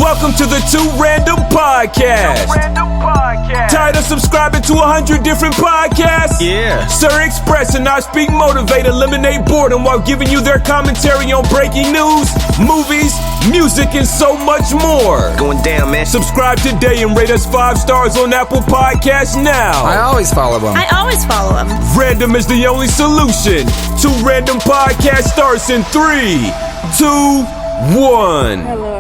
Welcome to the Two Random Podcast. Tired of subscribing to 100 different podcasts? Yeah. SirXpress and Ispeakmotivate eliminate boredom while giving you their commentary on breaking news, movies, music, and so much more. Going down, man. Subscribe today and rate us 5 stars on Apple Podcasts now. I always follow them. Random is the only solution. Two Random Podcast starts in 3, 2, 1. Hello.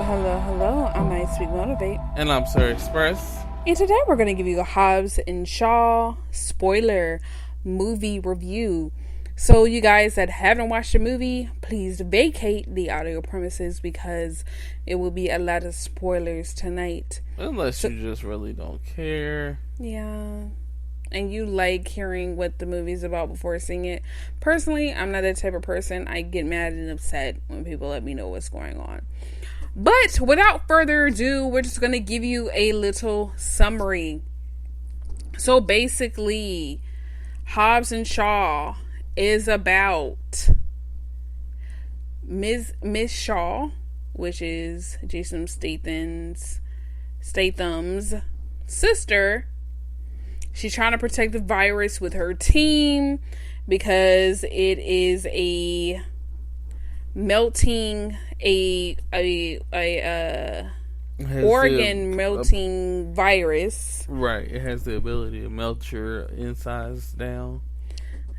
I'm Ispeakmotivate. And I'm SirXpress. And today we're going to give you a Hobbs and Shaw spoiler movie review. So you guys that haven't watched the movie, please vacate the audio premises because it will be a lot of spoilers tonight. Unless you just really don't care. Yeah. And you like hearing what the movie's about before seeing it. Personally, I'm not that type of person. I get mad and upset when people let me know what's going on. But without further ado, we're just going to give you a little summary. So basically, Hobbs and Shaw is about Miss Shaw, which is Jason Statham's sister. She's trying to protect the virus with her team because it is a melting organ melting virus. Right. It has the ability to melt your insides down.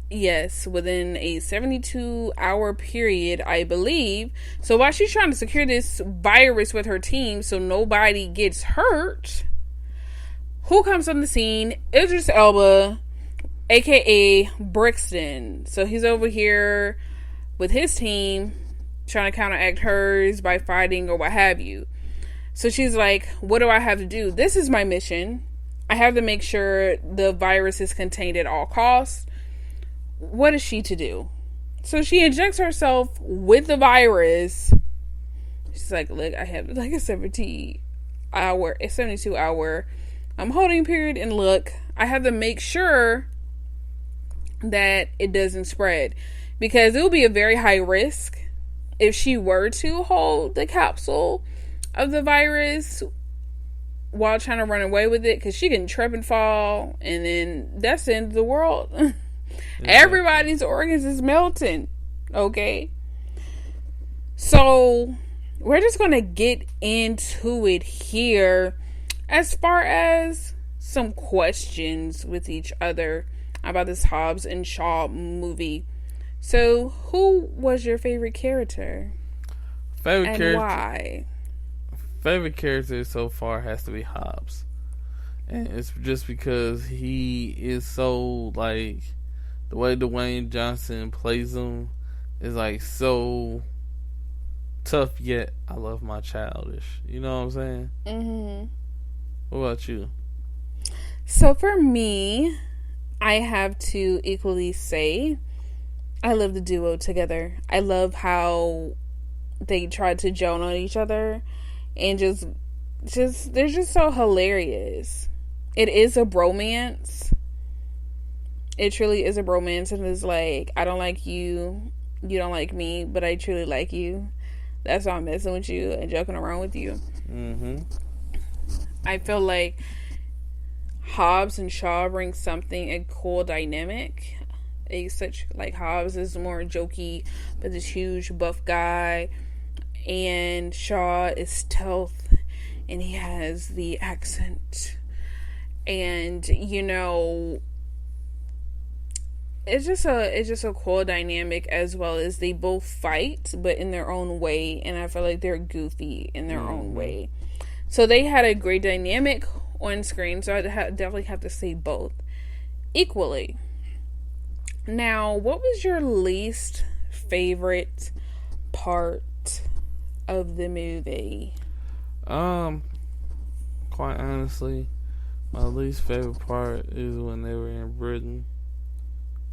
Yes, within a 72-hour period, I believe. So while she's trying to secure this virus with her team so nobody gets hurt, who comes on the scene? Idris Elba, aka Brixton. So he's over here with his team trying to counteract hers by fighting or what have you. So she's like, what do I have to do? This is my mission. I have to make sure the virus is contained at all costs. What is she to do? So she injects herself with the virus. She's like, look, I have like a 72-hour holding period, and look, I have to make sure that it doesn't spread because it will be a very high risk if she were to hold the capsule of the virus while trying to run away with it, because she can trip and fall, and then that's the end of the world. Exactly. Everybody's organs is melting. Okay. So we're just going to get into it here as far as some questions with each other about this Hobbs and Shaw movie. So, who was your favorite character? Why? Favorite character so far has to be Hobbs. And it's just because he is so, like, the way Dwayne Johnson plays him is, like, so tough, yet I love my childish. You know what I'm saying? Mm-hmm. What about you? So, for me, I have to equally say I love the duo together. I love how they tried to gel on each other and just they're just so hilarious. It is a bromance. It truly is a bromance, and it's like, I don't like you, you don't like me, but I truly like you. That's why I'm messing with you and joking around with you. Mm-hmm. I feel like Hobbs and Shaw bring a cool dynamic. Like Hobbs is more jokey, but this huge buff guy, and Shaw is stealth, and he has the accent, and it's just a cool dynamic, as well as they both fight, but in their own way, and I feel like they're goofy in their own way. So they had a great dynamic on screen. So I definitely have to say both equally. Now, what was your least favorite part of the movie? Quite honestly, my least favorite part is when they were in Britain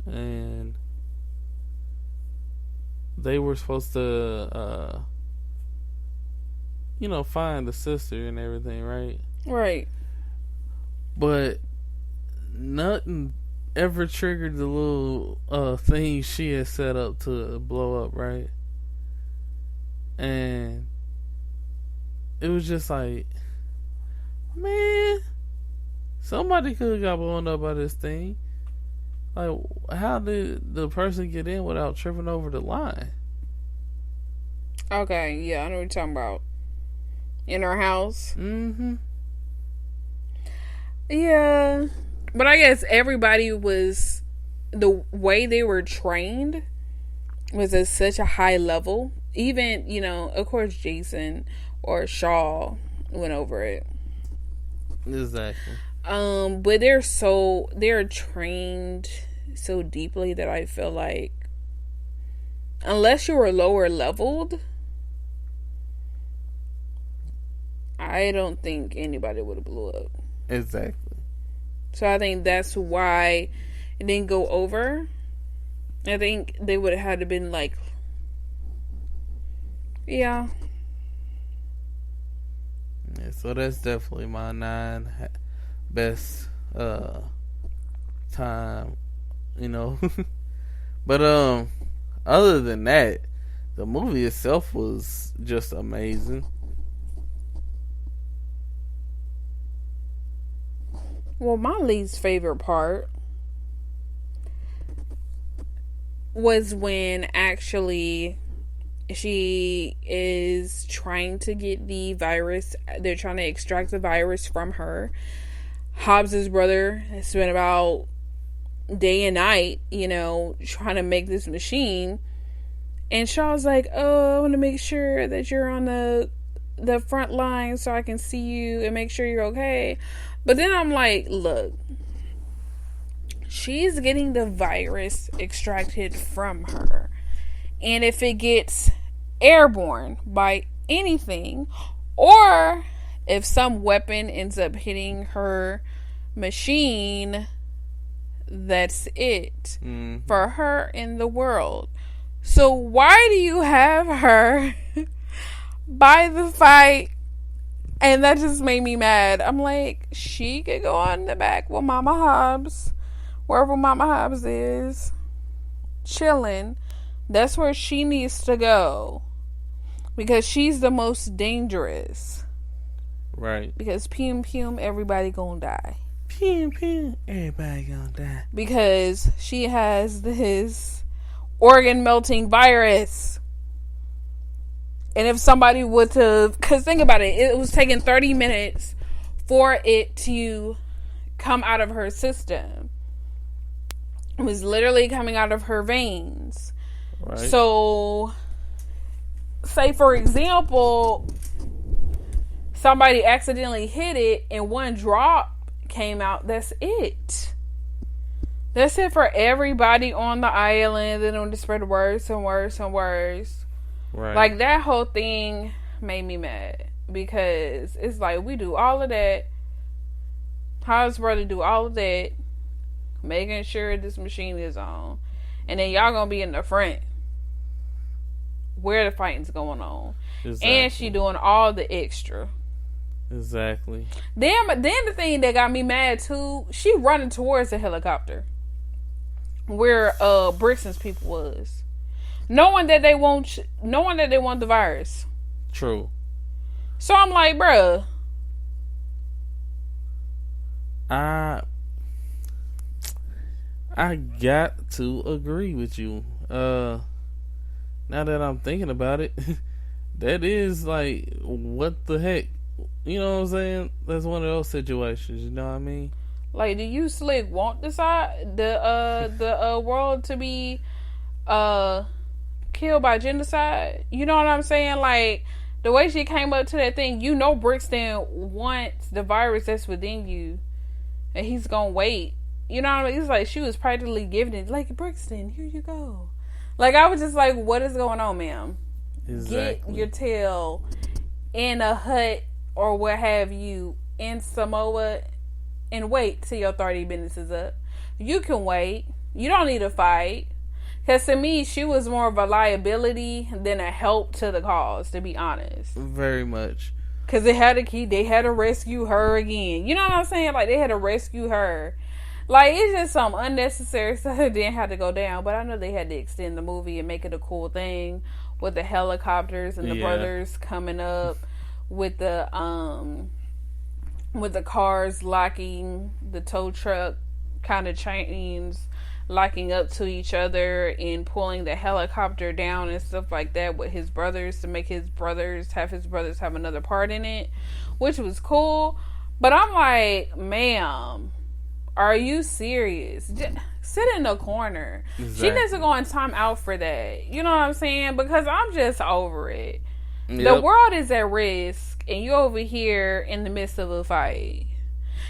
and they were supposed to, find the sister and everything, right? Right. But nothing ever triggered the little thing she had set up to blow up, right? And it was just like, man, somebody could have got blown up by this thing. Like, how did the person get in without tripping over the line? Okay, yeah, I know what you're talking about. In her house. Mm-hmm. Yeah. But I guess everybody was, the way they were trained was at such a high level. Even, you know, of course Jason or Shaw went over it. Exactly. But they're trained so deeply that I feel like unless you were lower leveled, I don't think anybody would have blew up. Exactly. So I think that's why it didn't go over. I think they would have had to been like, yeah. Yeah, so that's definitely my 9 best time, you know. But other than that, the movie itself was just amazing. Well, my least favorite part was when actually she is trying to get the virus. They're trying to extract the virus from her. Hobbs' brother has spent about day and night, you know, trying to make this machine. And Shaw's like, oh, I want to make sure that you're on the front line so I can see you and make sure you're okay. But then I'm like, look, she's getting the virus extracted from her. And if it gets airborne by anything, or if some weapon ends up hitting her machine, that's it for her in the world. So why do you have her by the fight? And that just made me mad. I'm like, she could go on the back with Mama Hobbs, wherever Mama Hobbs is, chilling. That's where she needs to go, because she's the most dangerous. Right. Because pum pum, everybody gonna die. Pum pum, everybody gonna die. Because she has this organ melting virus. And if somebody would to, because think about it, it was taking 30 minutes for it to come out of her system. It was literally coming out of her veins. Right. So, say for example, somebody accidentally hit it and one drop came out. That's it. That's it for everybody on the island. Then on the spread worse and worse and worse. Right. Like, that whole thing made me mad, because it's like, we do all of that. Hobbs' brother do all of that, making sure this machine is on, and then y'all gonna be in the front where the fighting's going on. Exactly. And she doing all the extra. Exactly. Then the thing that got me mad too, she running towards the helicopter where Brixton's people was. Knowing that they want the virus. True. So I'm like, bruh. I got to agree with you. Now that I'm thinking about it, that is like, what the heck? You know what I'm saying? That's one of those situations, you know what I mean? Like, do you slick want the world to be killed by genocide? You know what I'm saying? Like, the way she came up to that thing, you know Brixton wants the virus that's within you, and he's gonna wait. You know what I mean? It's like she was practically giving it, like, Brixton, here you go. Like, I was just like, what is going on, ma'am? Exactly. Get your tail in a hut or what have you in Samoa and wait till your 30 minutes is up. You can wait. You don't need to fight. Because to me, she was more of a liability than a help to the cause, to be honest. Very much. Because they had to rescue her again. You know what I'm saying? Like, they had to rescue her. Like, it's just some unnecessary stuff that didn't have to go down. But I know they had to extend the movie and make it a cool thing with the helicopters and the brothers coming up with the cars locking, the tow truck kind of chains locking up to each other and pulling the helicopter down and stuff like that with his brothers to make his brothers have another part in it, which was cool. But I'm like, ma'am, are you serious? Just sit in the corner. Exactly. She needs to go on time out for that. You know what I'm saying? Because I'm just over it. Yep. The world is at risk and you're over here in the midst of a fight.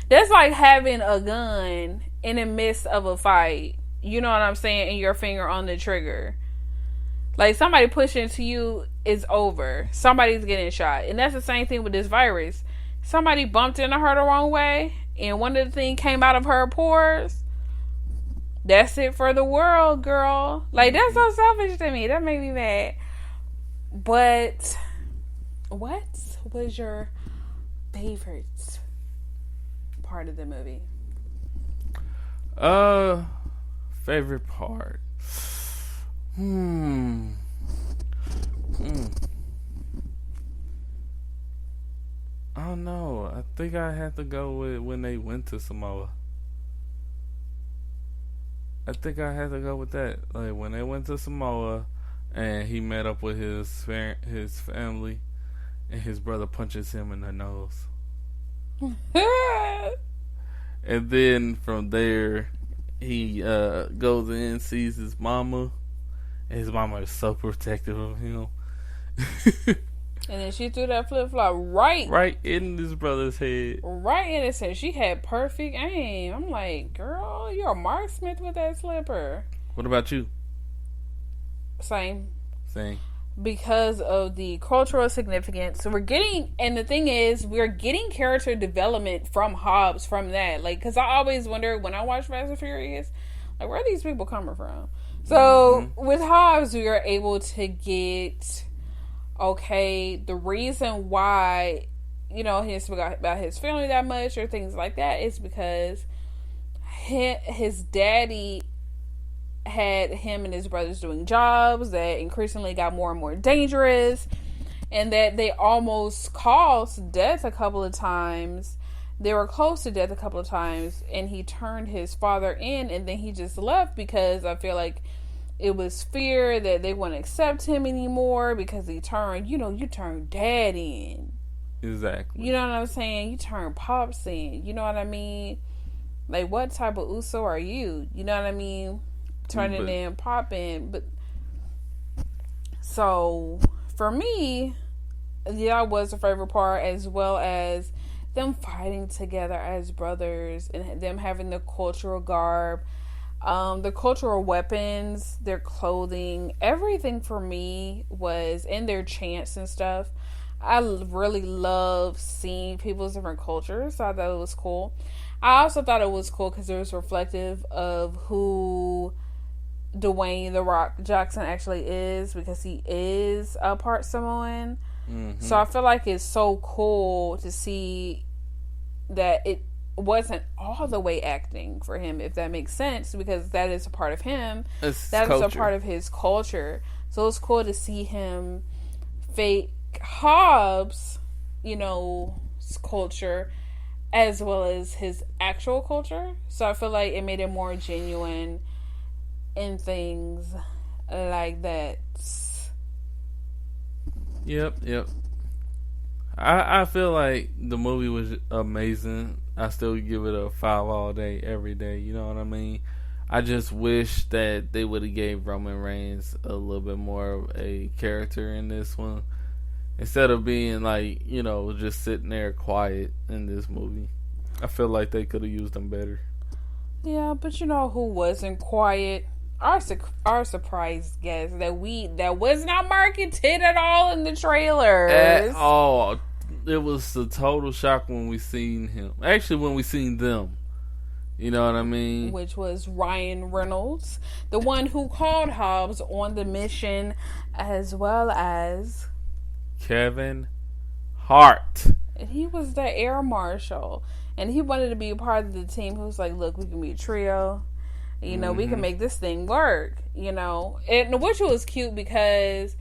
That's like having a gun in the midst of a fight. You know what I'm saying? And your finger on the trigger. Like, somebody pushing into you is over. Somebody's getting shot. And that's the same thing with this virus. Somebody bumped into her the wrong way, and one of the things came out of her pores. That's it for the world, girl. Like, that's so selfish to me. That made me mad. But what was your favorite part of the movie? Favorite part. I don't know. I think I have to go with when they went to Samoa. I think I had to go with that. Like, when they went to Samoa and he met up with his family and his brother punches him in the nose. And then from there, he goes in, sees his mama, and his mama is so protective of him. And then she threw that flip-flop right in his brother's head. Right in his head. She had perfect aim. I'm like, girl, you're a marksmith with that slipper. What about you? Same. Because of the cultural significance. So and the thing is, we're getting character development from Hobbs from that. Like, because I always wonder when I watch Fast and Furious, like, where are these people coming from? So, with Hobbs, we are able to get, okay, the reason why, you know, he forgot about his family that much or things like that is because his daddy had him and his brothers doing jobs that increasingly got more and more dangerous, and that they almost caused death a couple of times. They were close to death a couple of times, and he turned his father in, and then he just left because I feel like it was fear that they wouldn't accept him anymore because he turned, you turned dad in. Exactly. You know what I'm saying? You turn pops in. You know what I mean? Like, what type of Uso are you? You know what I mean? Turning in, popping. But so for me, that was a favorite part, as well as them fighting together as brothers and them having the cultural garb, the cultural weapons, their clothing, everything for me was in their chants and stuff. I really love seeing people's different cultures, so I thought it was cool. I also thought it was cool because it was reflective of who Dwayne "The Rock" Jackson actually is, because he is a part Samoan. Mm-hmm. So I feel like it's so cool to see that it wasn't all the way acting for him, if that makes sense, because that is a part of him. That is a part of his culture. So it's cool to see him fake Hobbs, culture, as well as his actual culture. So I feel like it made it more genuine in things like that. Yep. I feel like the movie was amazing. I still give it a 5 all day, every day. You know what I mean? I just wish that they would have gave Roman Reigns a little bit more of a character in this one, instead of being like, just sitting there quiet in this movie. I feel like they could have used him better. Yeah, but you know who wasn't quiet? Our surprise guest that was not marketed at all in the trailers. At all. It was a total shock when we seen him. Actually, when we seen them. You know what I mean? Which was Ryan Reynolds, the one who called Hobbs on the mission, as well as Kevin Hart. And he was the air marshal, and he wanted to be a part of the team. Who was like, "Look, we can be a trio. We can make this thing work." And which was cute because